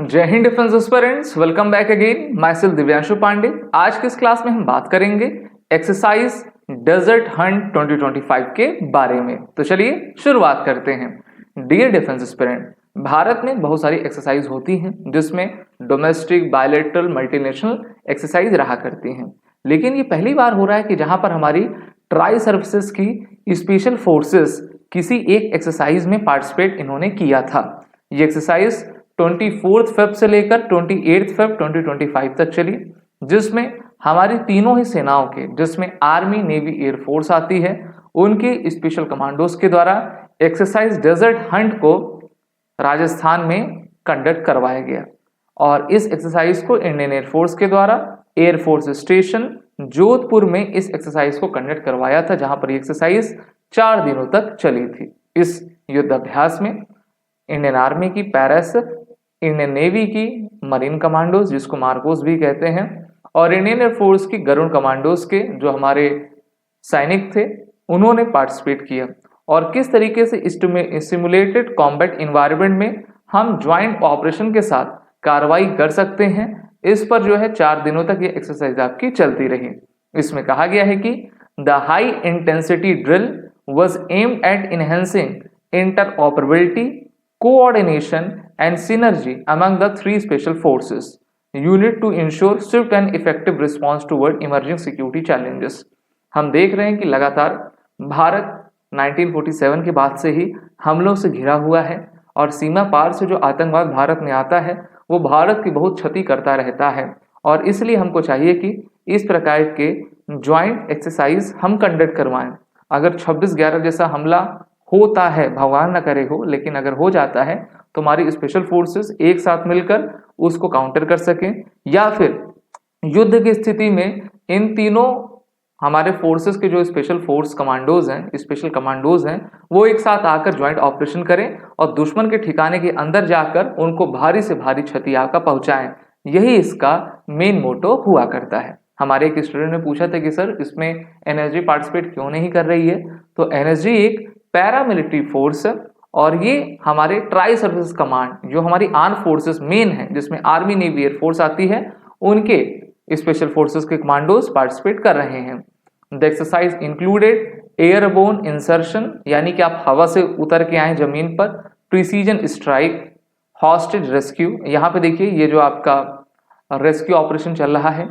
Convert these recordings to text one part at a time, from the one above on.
जय हिंद defence aspirants, welcome back again. Myself Divyanshu Pandey. आज की इस क्लास में हम बात करेंगे एक्सरसाइज डेजर्ट हंट 2025 के बारे में। तो चलिए शुरुआत करते हैं। डियर डिफेंस एस्पिरेंट, भारत में बहुत सारी एक्सरसाइज होती हैं जिसमें डोमेस्टिक, बायलैटरल, मल्टीनेशनल एक्सरसाइज रहा करती हैं, लेकिन ये पहली बार हो रहा है कि जहां पर हमारी ट्राई सर्विसेज की स्पेशल फोर्सेस किसी एक एक्सरसाइज में पार्टिसिपेट इन्होंने किया था। ये एक्सरसाइज 24 फेब से लेकर 28 फेब 2025 तक चली, जिसमें हमारी तीनों ही सेनाओं के, जिसमें आर्मी, नेवी, एयरफोर्स आती है, उनके स्पेशल कमांडोज के द्वारा एक्सरसाइज डेजर्ट हंट को राजस्थान में कंडक्ट करवाया गया। और इस एक्सरसाइज को इंडियन एयरफोर्स के द्वारा एयरफोर्स स्टेशन जोधपुर में इस एक्सरसाइज को कंडक्ट करवाया था, जहां पर एक्सरसाइज 4 दिनों तक चली थी। इस युद्धाभ्यास में इंडियन आर्मी की पैरास, इंडियन नेवी की मरीन कमांडोज जिसको मार्कोस भी कहते हैं, और इंडियन एयरफोर्स की गरुड़ कमांडोज के जो हमारे सैनिक थे उन्होंने पार्टिसिपेट किया। और किस तरीके से सिमुलेटेड कॉम्बैट इन्वायरमेंट में हम ज्वाइंट ऑपरेशन के साथ कार्रवाई कर सकते हैं, इस पर जो है 4 दिनों तक ये एक्सरसाइज आपकी चलती रही। इसमें कहा गया है कि the high intensity drill was aimed at enhancing interoperability, coordination and synergy among the 3 special forces unit to ensure swift and effective response toward emerging security challenges। हम देख रहे हैं कि लगातार भारत 1947 के बाद से ही हमलों से घिरा हुआ है, और सीमा पार से जो आतंकवाद भारत में आता है वो भारत की बहुत क्षति करता रहता है। और इसलिए हमको चाहिए कि इस प्रकार के ज्वाइंट एक्सरसाइज हम कंडक्ट करवाएं। अगर 26/11 जैसा हमला होता है, भगवान न करे हो, लेकिन अगर हो जाता है तो हमारी स्पेशल फोर्सेस एक साथ मिलकर उसको काउंटर कर सकें, या फिर युद्ध की स्थिति में इन तीनों हमारे फोर्सेस के जो स्पेशल फोर्स कमांडोज हैं, स्पेशल कमांडोज हैं, वो एक साथ आकर ज्वाइंट ऑपरेशन करें और दुश्मन के ठिकाने के अंदर जाकर उनको भारी से भारी क्षति आकर पहुंचाएं। यही इसका मेन मोटो हुआ करता है। हमारे एक स्टूडेंट ने पूछा था कि सर इसमें एनएसजी पार्टिसिपेट क्यों नहीं कर रही है। तो एनएसजी एक पैरामिलिट्री फोर्स है, और ये हमारे ट्राई सर्विस कमांड जो हमारी आर्म फोर्सेस मेन है, जिसमें आर्मी, नेवी, एयरफोर्स आती है, उनके स्पेशल फोर्सेस के कमांडोज पार्टिसिपेट कर रहे हैं। The exercise included airborne insertion, यानी कि आप हवा से उतर के आए जमीन पर, प्रिसीजन स्ट्राइक, हॉस्टेज रेस्क्यू, यहाँ पे देखिए ये जो आपका रेस्क्यू ऑपरेशन चल रहा है,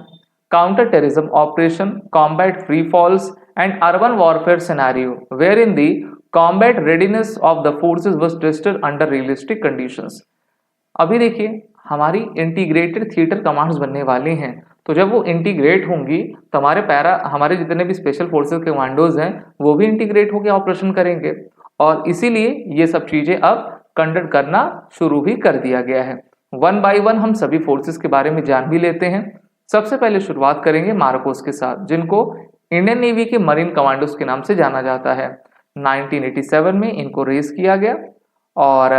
counter terrorism operation, combat free falls and urban warfare scenario wherein the combat readiness of the forces was tested under realistic conditions। अभी देखिए हमारी इंटीग्रेटेड थिएटर कमांड्स बनने वाली हैं, तो जब वो इंटीग्रेट होंगी तो हमारे जितने भी स्पेशल फोर्सेस के कमांडोज हैं वो भी इंटीग्रेट होकर ऑपरेशन करेंगे, और इसीलिए ये सब चीजें अब कंडक्ट करना शुरू भी कर दिया गया है। 1 by 1 हम सभी फोर्सेस के बारे में जान भी लेते हैं। सबसे पहले शुरुआत करेंगे मार्कोस के साथ, जिनको इंडियन नेवी के मरीन कमांडोज के नाम से जाना जाता है। 1987 में इनको रेस किया गया, और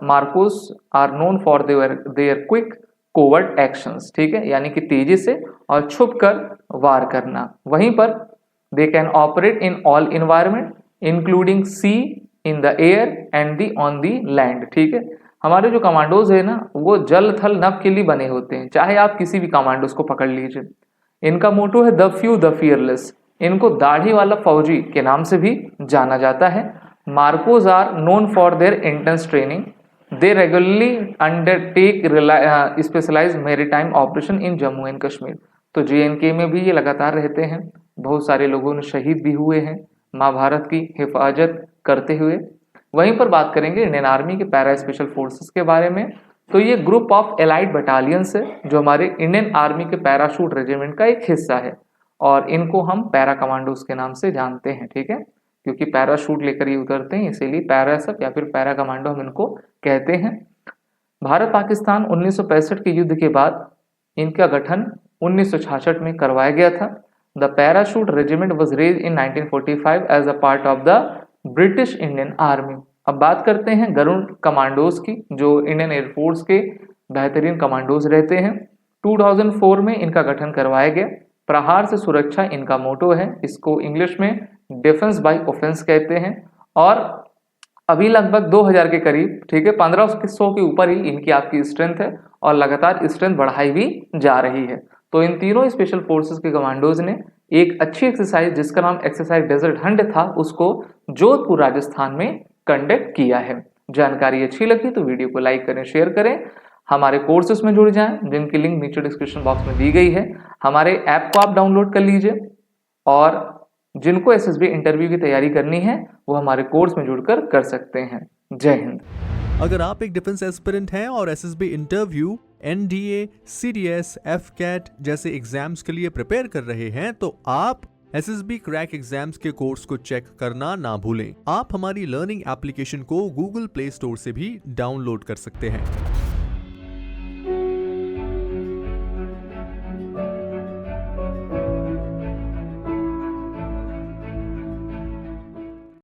MARCOS are known for their quick covert actions, ठीक है, यानी कि तेजी से और छुप कर वार करना। वहीं पर they can operate in all environment including sea, in the air and the on the land, ठीक है। हमारे जो कमांडोज है ना, वो जल थल नभ के लिए बने होते हैं, चाहे आप किसी भी कमांडोज को पकड़ लीजिए। इनका मोटो है द फ्यू द फियरलेस। इनको दाढ़ी वाला फौजी के नाम से भी जाना जाता है। MARCOS are known for their intense training. They regularly undertake specialized maritime operation in Jammu and Kashmir. तो JNK में भी ये लगातार रहते हैं। बहुत सारे लोगों ने शहीद भी हुए हैं माँ भारत की हिफाजत करते हुए। वहीं पर बात करेंगे इंडियन आर्मी के पैरा स्पेशल फोर्सेस के बारे में। तो ये ग्रुप ऑफ एलाइड बटालियंस है जो हमारे इंडियन आर्मी के पैराशूट रेजिमेंट का एक हिस्सा है, और इनको हम पैरा कमांडोज के नाम से जानते हैं, ठीक है, क्योंकि पैराशूट लेकर ये उतरते हैं, इसीलिए पैरा सब या फिर पैरा कमांडो हम इनको कहते हैं। भारत पाकिस्तान 1965 के युद्ध के बाद इनका गठन 1966 में करवाया गया था। The parachute regiment was raise in 1945 as a part of the British Indian Army. अब बात करते हैं गरुड़ कमांडोज की, जो इंडियन एयरफोर्स के बेहतरीन कमांडोज रहते हैं। 2004 में इनका गठन करवाया गया। प्रहार से सुरक्षा इनका मोटो है, इसको इंग्लिश में डिफेंस बाय ऑफेंस कहते हैं। और अभी लगभग 2000 के करीब, ठीक है, 1500 के ऊपर ही इनकी आपकी स्ट्रेंथ है और लगातार स्ट्रेंथ बढ़ाई भी जा रही है। तो इन तीनों स्पेशल फोर्सेस के कमांडोज ने एक अच्छी एक्सरसाइज जिसका नाम एक्सरसाइज डेजर्ट हंट था उसको जोधपुर राजस्थान में कंडक्ट किया है। जानकारी अच्छी लगी तो वीडियो को लाइक करें, शेयर करें, हमारे कोर्सेस में जुड़ जाएं जिनकी लिंक नीचे डिस्क्रिप्शन बॉक्स में दी गई है। हमारे ऐप को आप डाउनलोड कर लीजिए और जिनको एसएसबी इंटरव्यू की तैयारी करनी है वो हमारे कोर्स में जुड़कर कर सकते हैं। जय हिंद। अगर आप एक डिफेंस एस्पिरेंट हैं और SSB interview, NDA, CDS, AFCAT जैसे एग्जाम्स के लिए प्रिपेयर कर रहे हैं तो आप एसएसबी क्रैक एग्जाम्स के कोर्स को चेक करना ना भूलें। आप हमारी लर्निंग एप्लीकेशन को गूगल प्ले स्टोर से भी डाउनलोड कर सकते हैं।